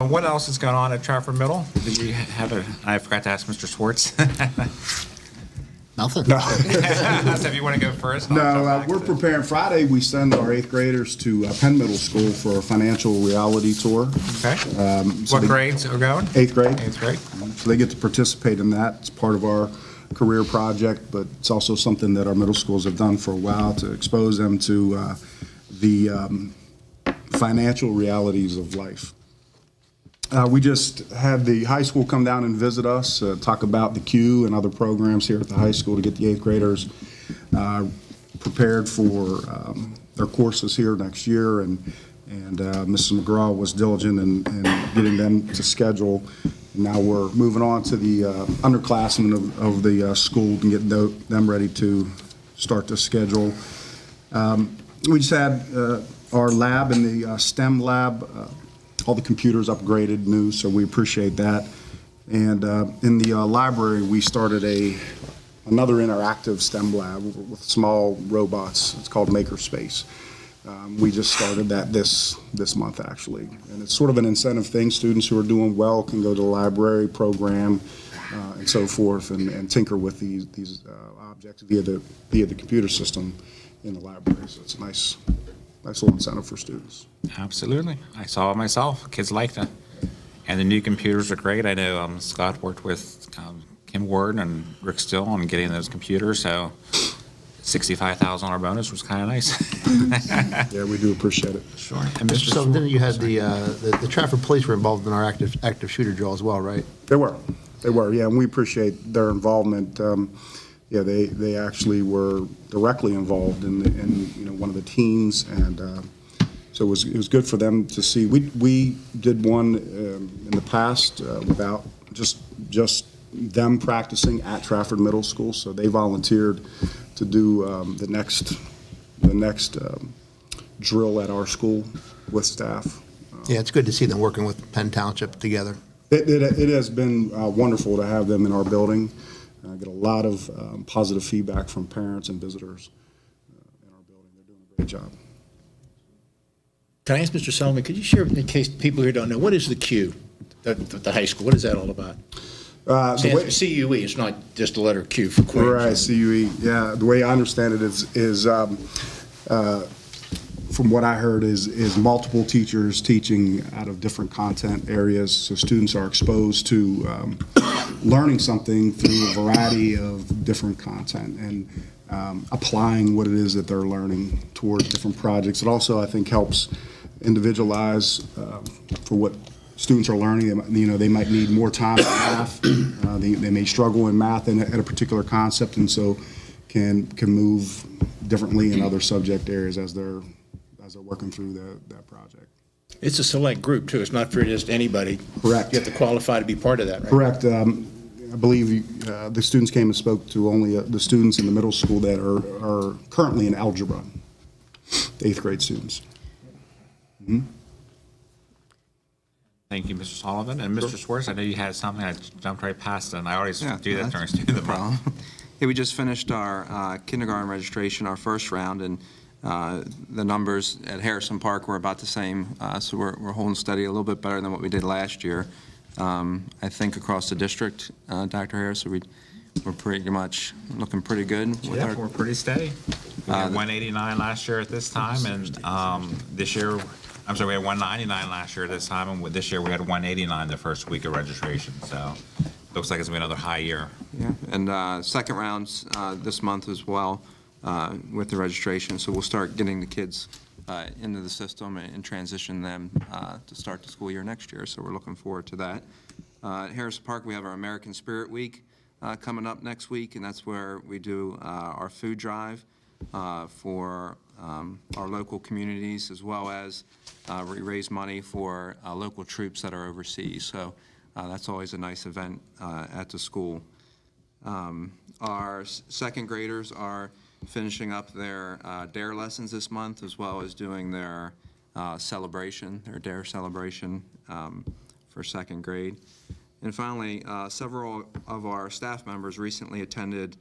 What else is going on at Trafford Middle? Did you have I forgot to ask Mr. Schwartz. Nothing. No, So if you want to go first. I'll jump back we're to- preparing. Friday, we send our 8th graders to Penn Middle School for a financial reality tour. Okay. So What they- grades are going? 8th grade. 8th grade. So they get to participate in that. It's part of our career project, but it's also something that our middle schools have done for a while to expose them to the financial realities of life. We just had the high school come down and visit us, talk about the Q and other programs here at the high school to get the 8th graders prepared for their courses here next year. And Mrs. McGraw was diligent in getting them to schedule. Now we're moving on to the underclassmen of the school and getting them ready to start to schedule. We just had our lab in the STEM lab, all the computers upgraded new, so we appreciate that. And in the library, we started another interactive STEM lab with small robots. It's called Makerspace. We just started that this month, actually. And it's sort of an incentive thing. Students who are doing well can go to the library program and so forth and tinker with these objects via the computer system in the library. So it's a nice little incentive for students. Absolutely. I saw it myself. Kids liked it. And the new computers are great. I know Scott worked with Kim Ward and Rick Still on getting those computers, so $65,000 bonus was kind of nice. Yeah, we do appreciate it. Sure. And Mr. So then you had the Trafford Police were involved in our active shooter drill as well, right? They were, yeah, and we appreciate their involvement. Yeah, they actually were directly involved in one of the teams, and so it was good for them to see. We did one in the past without just them practicing at Trafford Middle School, so they volunteered to do the next drill at our school with staff. Yeah, it's good to see them working with Penn Township together. It has been wonderful to have them in our building. I get a lot of positive feedback from parents and visitors in our building. They're doing a great job. Can I ask Mr. Sullivan, could you share, in case people here don't know, what is the Q at the high school? What is that all about? Stands for CUE, it's not just the letter Q for Queens. Right, CUE. Yeah, the way I understand it is from what I heard, is multiple teachers teaching out of different content areas, so students are exposed to learning something through a variety of different content and applying what it is that they're learning towards different projects. It also, I think, helps individualize for what students are learning. They might need more time in math. They may struggle in math at a particular concept, and so can move differently in other subject areas as they're working through that project. It's a select group, too. It's not for just anybody. Correct. You have to qualify to be part of that, right? Correct. I believe the students came and spoke to only the students in the middle school that are currently in algebra, the 8th grade students. Mm-hmm. Thank you, Mr. Sullivan. And Mr. Schwartz, I know you had something. I jumped right past it, and I always do that during student problem. Yeah, we just finished our kindergarten registration, our first round, and the numbers at Harrison Park were about the same, so we're holding steady, a little bit better than what we did last year. I think across the district, Dr. Harris, we're pretty much looking pretty good. Yeah, we're pretty steady. We had 189 last year at this time, and this year, I'm sorry, we had 199 last year at this time, and this year we had 189 the first week of registration, so looks like it's going to be another high year. Yeah, and second rounds this month as well with the registration, so we'll start getting the kids into the system and transition them to start the school year next year, so we're looking forward to that. At Harrison Park, we have our American Spirit Week coming up next week, and that's where we do our food drive for our local communities, as well as we raise money for local troops that are overseas. So that's always a nice event at the school. Our second graders are finishing up their DARE lessons this month, as well as doing their celebration, their DARE celebration for second grade. And finally, several of our staff members recently attended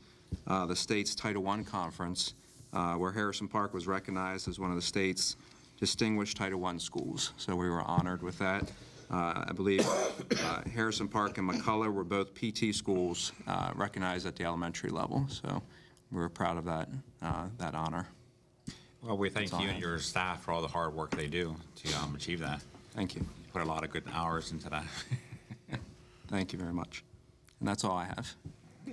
the state's Title I conference, where Harrison Park was recognized as one of the state's distinguished Title I schools. So we were honored with that. I believe Harrison Park and McCullough were both PT schools recognized at the elementary level. So we're proud of that honor. Well, we thank That's all you I and have. your staff for all the hard work they do to achieve that. Thank you. You put a lot of good hours into that. Thank you very much. And that's all I have.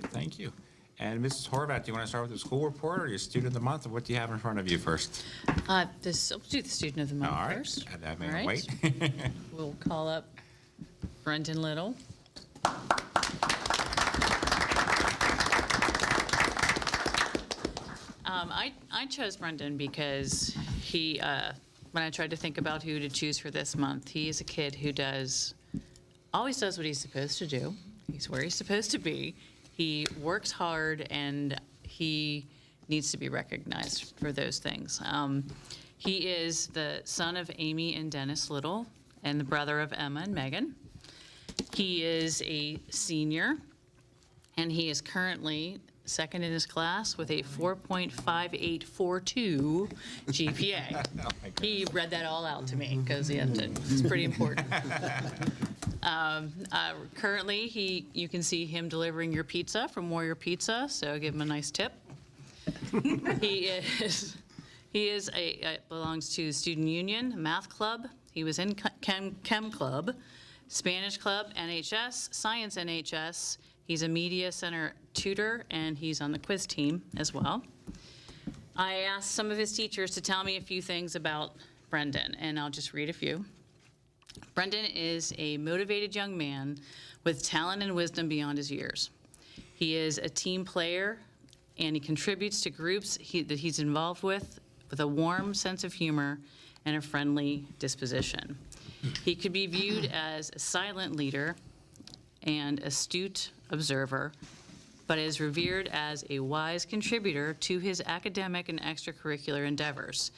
Thank you. And Mrs. Horvath, do you want to start with the school report or your student of the month, or what do you have in front of you first? I'll do the student of the month All right. first. That may All right. wait. We'll call up Brendan Little. I chose Brendan because he, when I tried to think about who to choose for this month, he is a kid who always does what he's supposed to do. He's where he's supposed to be. He works hard, and he needs to be recognized for those things. He is the son of Amy and Dennis Little, and the brother of Emma and Megan. He is a senior, and he is currently second in his class with a 4.5842 GPA. He read that all out to me because he had to. It's pretty important. Currently, you can see him delivering your pizza from Warrior Pizza, so give him a nice tip. He belongs to Student Union, Math Club. He was in Chem Club, Spanish Club, NHS, Science NHS. He's a Media Center tutor, and he's on the quiz team as well. I asked some of his teachers to tell me a few things about Brendan, and I'll just read a few. Brendan is a motivated young man with talent and wisdom beyond his years. He is a team player, and he contributes to groups that he's involved with a warm sense of humor and a friendly disposition. He could be viewed as a silent leader and astute observer, but is revered as a wise contributor to his academic and extracurricular endeavors.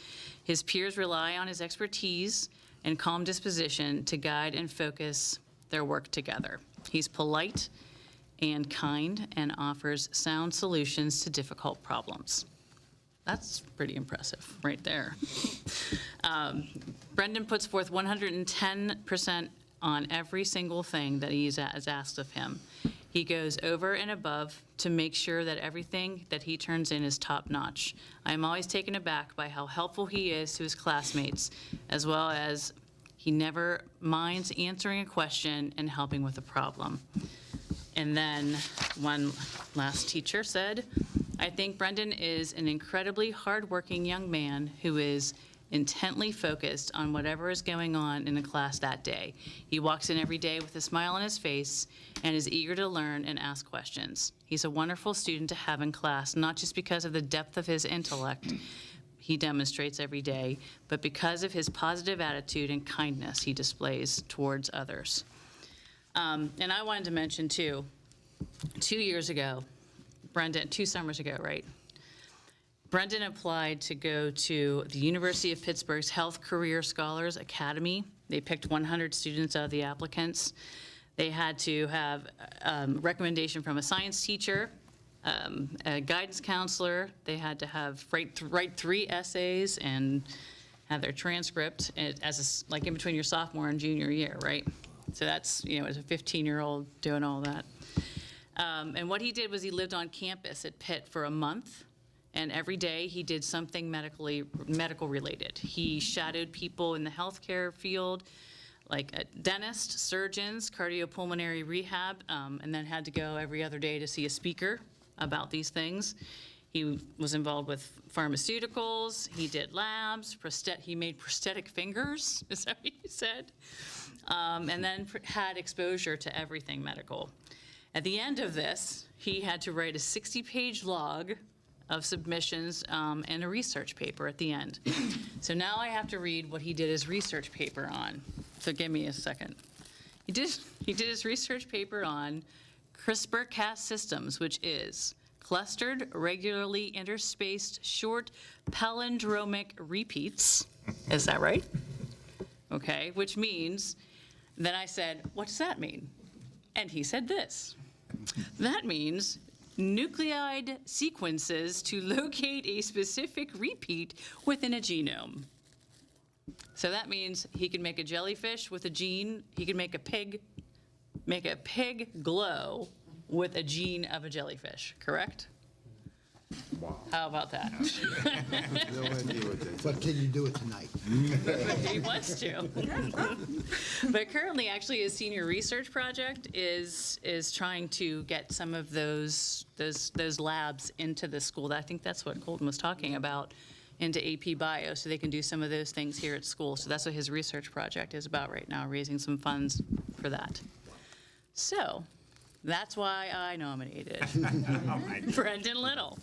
His peers rely on his expertise and calm disposition to guide and focus their work together. He's polite and kind and offers sound solutions to difficult problems. That's pretty impressive right there. Brendan puts forth 110% on every single thing that is asked of him. He goes over and above to make sure that everything that he turns in is top-notch. I am always taken aback by how helpful he is to his classmates, as well as he never minds answering a question and helping with a problem. And then one last teacher said, I think Brendan is an incredibly hardworking young man who is intently focused on whatever is going on in the class that day. He walks in every day with a smile on his face and is eager to learn and ask questions. He's a wonderful student to have in class, not just because of the depth of his intellect he demonstrates every day, but because of his positive attitude and kindness he displays towards others. And I wanted to mention, too, 2 years ago, Brendan, 2 summers ago, right? Brendan applied to go to the University of Pittsburgh's Health Career Scholars Academy. They picked 100 students out of the applicants. They had to have recommendation from a science teacher, a guidance counselor. They had to write 3 essays and have their transcript like in between your sophomore and junior year, right? So that's, as a 15-year-old doing all that. And what he did was he lived on campus at Pitt for a month. And every day he did something medical related. He shadowed people in the healthcare field, like dentists, surgeons, cardiopulmonary rehab, and then had to go every other day to see a speaker about these things. He was involved with pharmaceuticals. He did labs. He made prosthetic fingers, is that what you said? And then had exposure to everything medical. At the end of this, he had to write a 60-page log of submissions and a research paper at the end. So now I have to read what he did his research paper on. So give me a second. He did his research paper on CRISPR-Cas systems, which is clustered, regularly interspaced, short palindromic repeats. Is that right? Okay, which means, then I said, what does that mean? And he said this. That means nucleotide sequences to locate a specific repeat within a genome. So that means he can make a jellyfish with a gene. He can make a pig glow with a gene of a jellyfish, correct? Wow. How about that? No idea what that is. But can you do it tonight? He wants to. But currently, actually, his senior research project is trying to get some of those labs into the school. I think that's what Colton was talking about, into AP Bio, so they can do some of those things here at school. So that's what his research project is about right now, raising some funds for that. So that's why I nominated Brendan Little.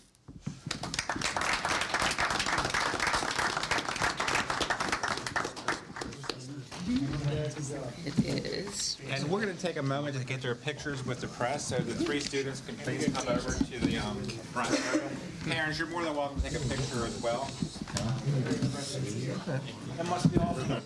It is. And we're going to take a moment to get their pictures with the press, so the three students can please come over to the front circle. Parents, you're more than welcome to take a picture as well. That must be all of them.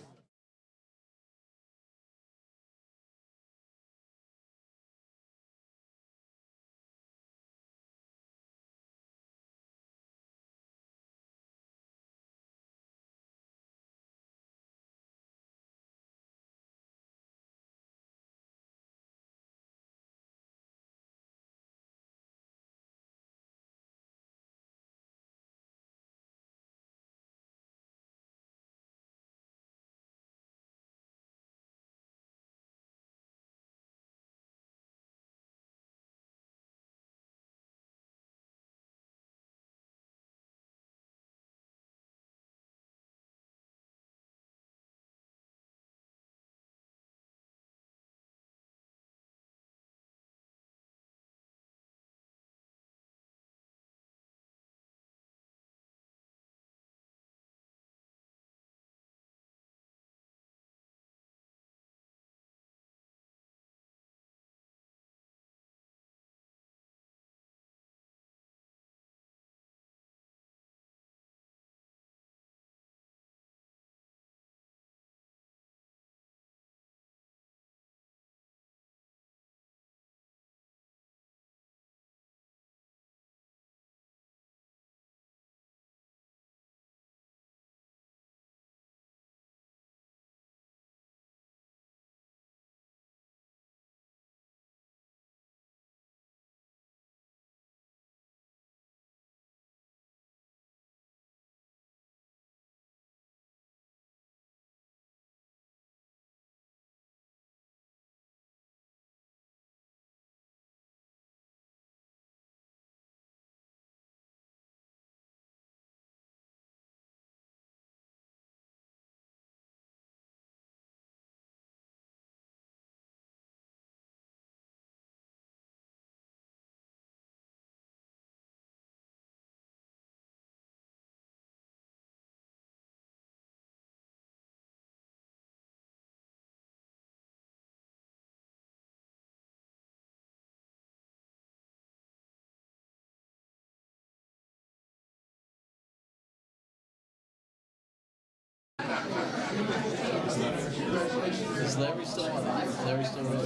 Is Larry still on? Larry still running?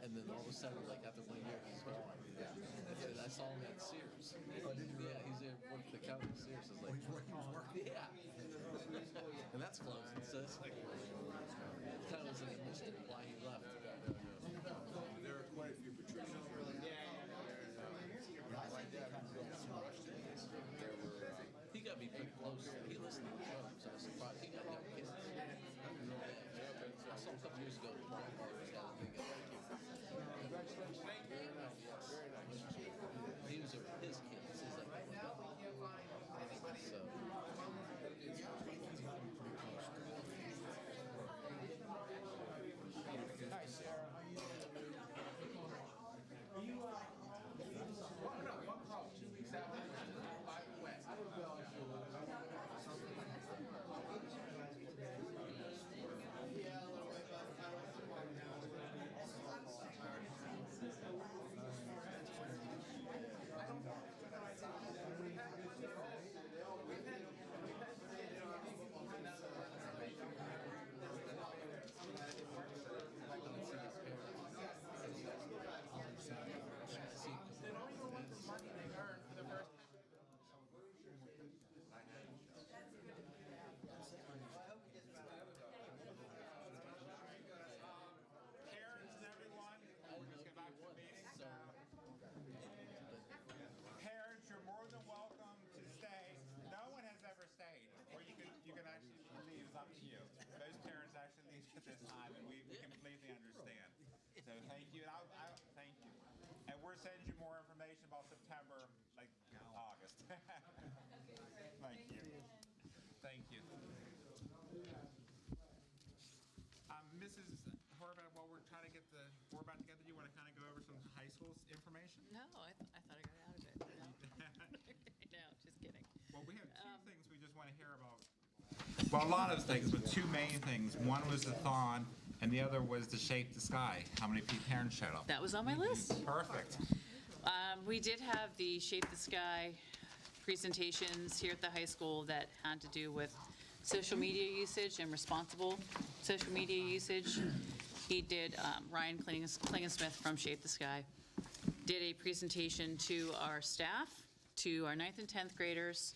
And then all of a sudden, like after 1 year, he's gone. And I saw him at Sears. Yeah, he's there working the counter at Sears. It's like, yeah. And that's closing. So it's like, it kind of was like a mystery why he left. There are quite a few Patricians. He got me pretty close. He listened to the show, so I was surprised. He got young kids. I saw him a couple years ago. Very nice. He was his kids. He's like, so. this time, and we completely understand. So thank you, and thank you. And we're sending you more information about September, like August. Thank you. Thank you. Mrs. Horvath, while we're trying to get the board back together, you want to kind of go over some high school information? No, I thought I got out of it. No, just kidding. Well, we have two things we just want to hear about. Well, a lot of things, but two main things. One was the thon, and the other was the Shape the Sky. How many parents showed up? That was on my list. Perfect. We did have the Shape the Sky presentations here at the high school that had to do with social media usage and responsible social media usage. He did, Ryan Klingensmith from Shape the Sky, did a presentation to our staff, to our 9th and 10th graders,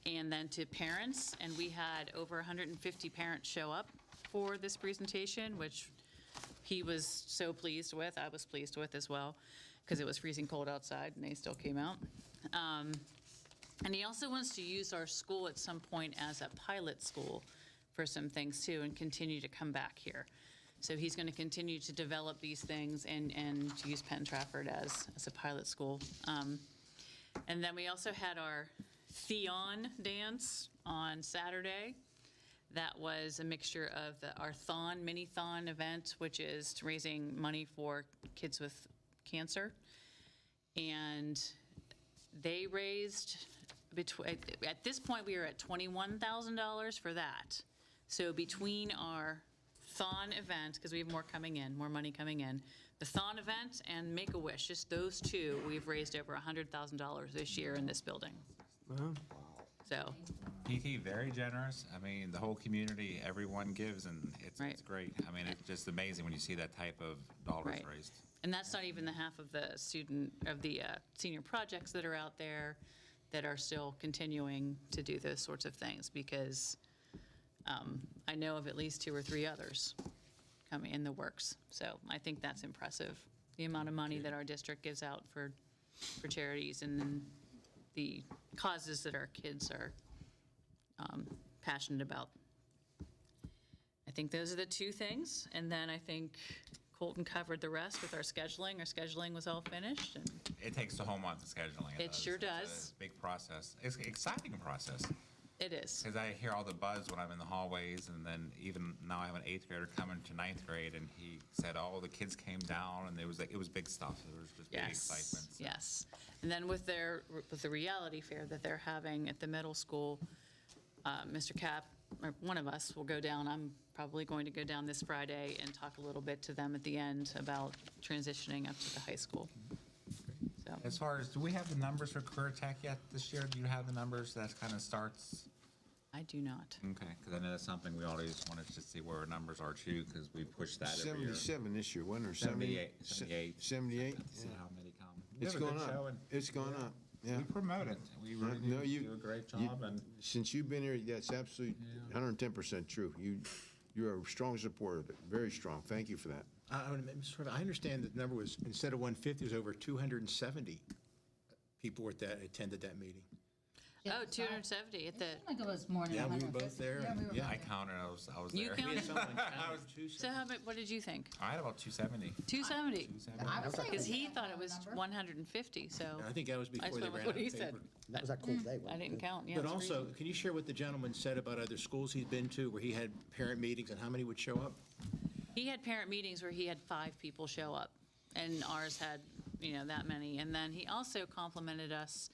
and then to parents, and we had over 150 parents show up for this presentation, which he was so pleased with. I was pleased with as well, because it was freezing cold outside, and they still came out. And he also wants to use our school at some point as a pilot school for some things too, and continue to come back here. So he's going to continue to develop these things and to use Penn Trafford as a pilot school. And then we also had our Theon dance on Saturday. That was a mixture of our Thon, mini-thon event, which is raising money for kids with cancer. And they raised, at this point, we are at $21,000 for that. So between our Thon event, because we have more money coming in, the Thon event and Make-A-Wish, just those two, we've raised over $100,000 this year in this building. So, PT, very generous. I mean, the whole community, everyone gives, and it's Right. great. I mean, it's just amazing when you see that type of dollars Right. raised. and that's not even the half of the senior projects that are out there that are still continuing to do those sorts of things, because I know of at least 2 or 3 others coming in the works. So I think that's impressive, the amount of money that our district gives out for charities and then the causes that our kids are passionate about. I think those are the 2 things. And then I think Colton covered the rest with our scheduling. Our scheduling was all finished. And It takes the whole month of scheduling. It sure It's does. a big process. It's an exciting process, it is. because I hear all the buzz when I'm in the hallways, and then even now I have an 8th grader coming to 9th grade, and he said, oh, the kids came down, and it was big stuff. It was just big excitement. So. Yes. And then with the reality fair that they're having at the middle school, Mr. Cap, or one of us, will go down. I'm probably going to go down this Friday and talk a little bit to them at the end about transitioning up to the high school. So, As far as, do we have the numbers for Career Tech yet this year? Do you have the numbers? That kind of starts? I do not. Okay, because I know that's something we always wanted to see where our numbers are too, because we push that every year. 77 this year, wasn't there? 78. 78? See how many come. It's We have a going good show, up. and It's going up, yeah. We promote it. We really No, do a great job, and Since you've been here, that's absolutely 110% true. You're a strong supporter of it, very strong. Thank you for that. I understand that the number was, instead of 150, it was over 270 people attended that meeting. Oh, 270 at the, Seemed like it was more than Yeah, we were 150. both there, Yeah, we were yeah. I both there. counted. I was You there. counted? Someone counted so what did you think? I had about 270. 270? 270. I would say Because he a thought it was number. 150, so I think that was I before just they went with ran what out he of said. paper. That was that cool day, I wasn't it? didn't count, yeah. But it's also, reasonable. can you share what the gentleman said about other schools he's been to where he had parent meetings and how many would show up? He had parent meetings where he had 5 people show up, and ours had, that many. And then he also complimented us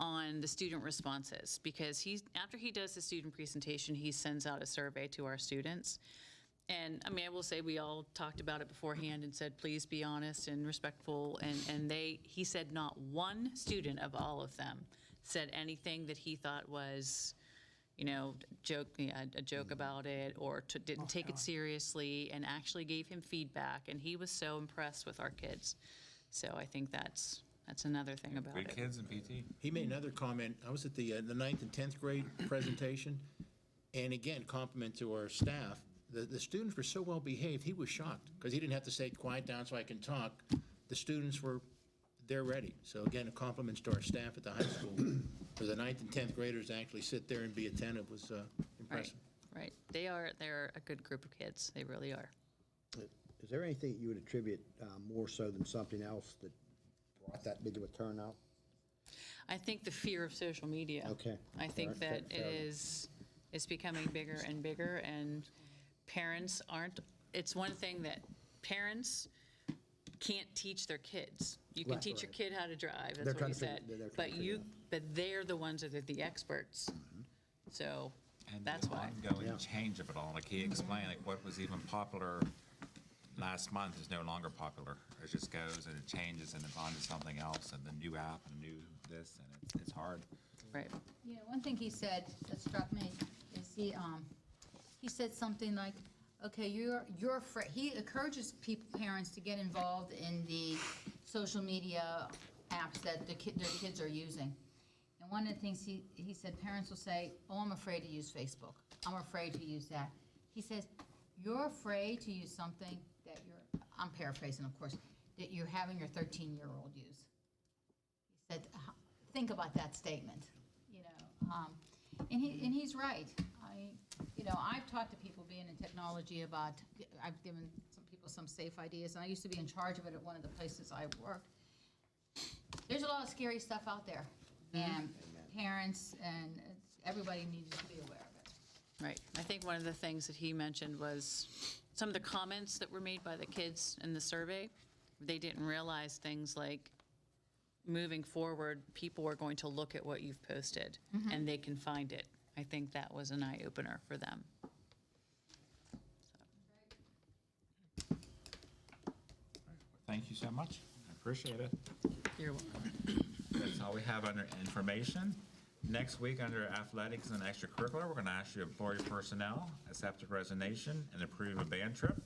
on the student responses, because after he does the student presentation, he sends out a survey to our students. And I will say we all talked about it beforehand and said, please be honest and respectful. And he said not one student of all of them said anything that he thought was, a joke about it, or didn't take it seriously, and actually gave him feedback. And he was so impressed with our kids. So I think that's another thing about Good it. kids in PT. He made another comment. I was at the 9th and 10th grade presentation, and again, compliment to our staff. The students were so well behaved, he was shocked, because he didn't have to say, quiet down so I can talk. The students they're ready. So again, compliments to our staff at the high school. For the 9th and 10th graders to actually sit there and be attentive was impressive. Right. Right. They're a good group of kids. They really are. Is there anything that you would attribute more so than something else that brought that big of a turnout? I think the fear of social media. Okay. I think Fair- that fair enough. it's becoming bigger and bigger, and parents aren't, it's one thing that parents can't teach their kids. You can Right, teach your right. kid how to drive, They're that's what trying he to figure- said. they're trying But to figure it but they're the ones that are the experts. So And that's the why. ongoing Yeah. change of it all, like he explained, like what was even popular last month is no longer popular. It just goes and it changes and it's on to something else and the new app and new this, and it's hard. Right. Yeah, one thing he said that struck me is he said something like, okay, you're afraid, he encourages parents to get involved in the social media apps that their kids are using. And one of the things he said, parents will say, oh, I'm afraid to use Facebook. I'm afraid to use that. He says, you're afraid to use something that I'm paraphrasing, of course, that you're having your 13-year-old use. He said, think about that statement, you know. And he's right. I've talked to people being in technology about, I've given some people some safe ideas, and I used to be in charge of it at one of the places I worked. There's a lot of scary stuff out there, and parents and everybody needs to be aware of it. Right. I think one of the things that he mentioned was some of the comments that were made by the kids in the survey. They didn't realize things like moving forward, people are going to look at what you've posted and they can find it. I think that was an eye-opener for them. Thank you so much. I appreciate it. You're welcome. That's all we have under information. Next week, under athletics and extracurricular, we're going to ask you employee personnel, accept a resignation, and approve a band trip.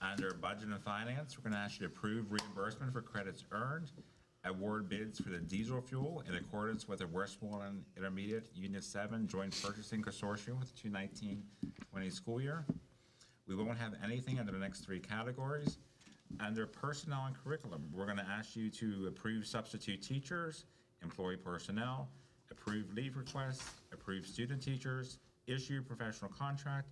Under budget and finance, we're going to ask you to approve reimbursement for credits earned, award bids for the diesel fuel in accordance with the Westmoreland Intermediate Unit 7 Joint Purchasing Consortium with the 2019-20 school year. We won't have anything under the next three categories. Under personnel and curriculum, we're going to ask you to approve substitute teachers, employee personnel, approve leave requests, approve student teachers, issue professional contract,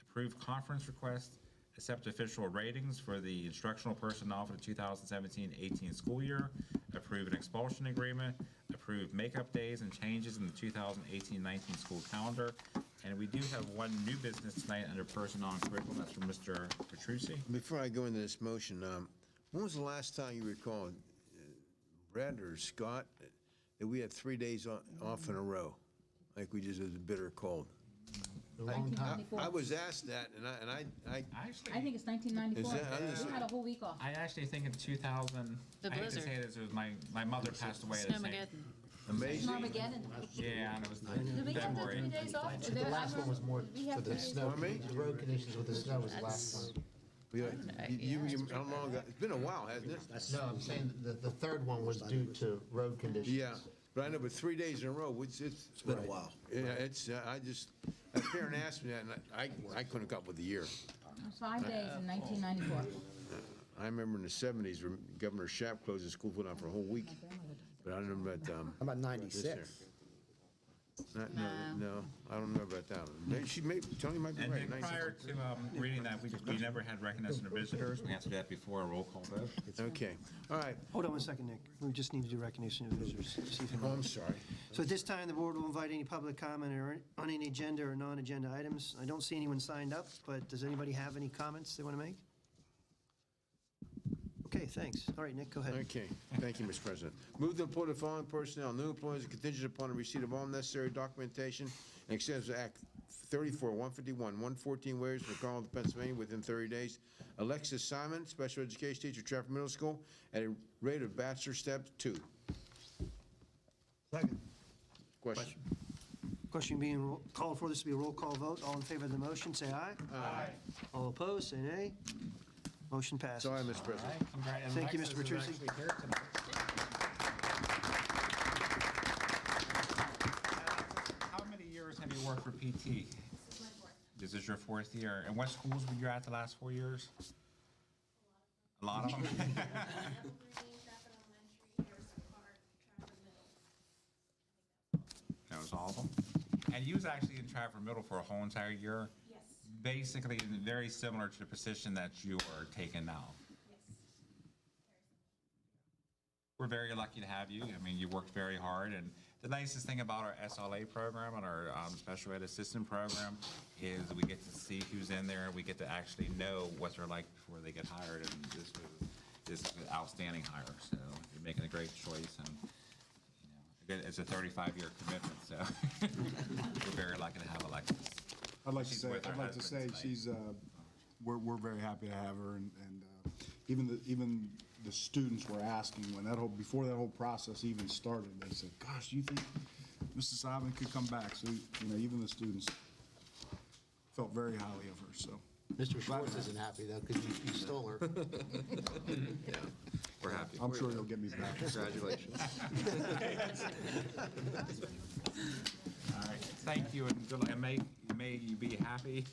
approve conference requests, accept official ratings for the instructional personnel for the 2017-18 school year, approve an expulsion agreement, approve makeup days and changes in the 2018-19 school calendar. And we do have one new business tonight under personnel and curriculum. That's from Mr. Petrucci. Before I go into this motion, when was the last time you recall, Brad or Scott, that we had 3 days off in a row? Like we just was a bitter cold. I 1994. was asked that, and I Actually, I think it's 1994. Is that- We had a whole week off. I actually think in 2000, The I hate to blizzard. say this, it was my mother passed away at the same. Snowmageddon. amazing. Armageddon. Yeah, and it was Did we have the 3 February. days off? The last one was more Did we have for the 3 days snow, off? Pardon me? the road conditions with the snow was the last one. How long ago? It's been a while, hasn't it? No, I'm saying the third one was due to road conditions. Yeah, but I know, but 3 days in a row, it's been a while. Yeah, it's, a parent asked me that, and I couldn't come up with the year. 5 days in 1994. I remember in the 70s, when Governor Shapp closed the school down for a whole week, but I don't know about, How about 96? no, I don't know about that one. Tony might be And right. then prior 96. to reading that, we never had recognition of visitors. We have to do that before a roll call vote. Okay, all right. Hold on one second, Nick. We just need to do recognition of visitors. See if Oh, I'm sorry. So at this time, the board will invite any public comment on any agenda or non-agenda items. I don't see anyone signed up, but does anybody have any comments they want to make? Okay, thanks. All right, Nick, go ahead. Okay, thank you, Mr. President. Move to employ the following personnel, new employees contingent upon the receipt of all necessary documentation and extends Act 34, 151, 114 waivers for Carlisle, Pennsylvania within 30 days. Alexis Simon, special education teacher, Trafford Middle School, at a rate of bachelor step 2. Second. Question? Question being called for, this will be a roll call vote. All in favor of the motion, say aye. Aye. All opposed, say nay. Motion passes. Sorry, Mr. President. Thank you, Mr. Petrucci. How many years have you worked for PT? This is your fourth year. And what schools were you at the last 4 years? A lot of them? Green, Trafford Elementary, Harrison Park, Trafford Middle. That was all of them? And you was actually in Trafford Middle for a whole entire year? Yes. Basically, very similar to the position that you are taking now. Yes. We're very lucky to have you. I mean, you worked very hard, and the nicest thing about our SLA program and our special ed assistant program is we get to see who's in there, and we get to actually know what they're like before they get hired, and this is an outstanding hire, so you're making a great choice, and, you know, again, it's a 35-year commitment, so we're very lucky to have Alexis. I'd like to She's say, with her I'd like to husband say tonight. she's, we're very happy to have her, and even the students were asking before that whole process even started, they said, gosh, do you think Mrs. Simon could come back? So, you know, even the students felt very highly of her, so. Mr. Schwartz isn't happy though, because you stole her. We're happy. I'm sure you'll get me back. Congratulations. All right, thank you, and good luck, and may you be happy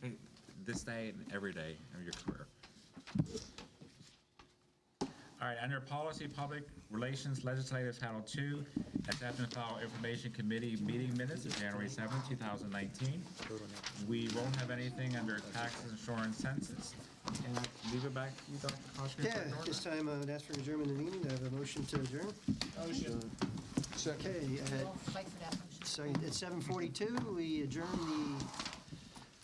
this day and every day of your career. All right, under Policy, Public Relations, Legislative Title II, accept and file Information Committee meeting minutes of January 7, 2019. We won't have anything under taxes, insurance, census. And I leave it back to you, Dr. Koshner. Yeah, this time I would ask for adjournment of the meeting. Do I have a motion to adjourn? Okay, We'll fight for that motion. so at 7:42, we adjourn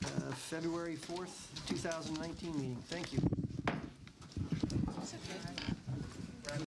the February 4th, 2019 meeting. Thank you.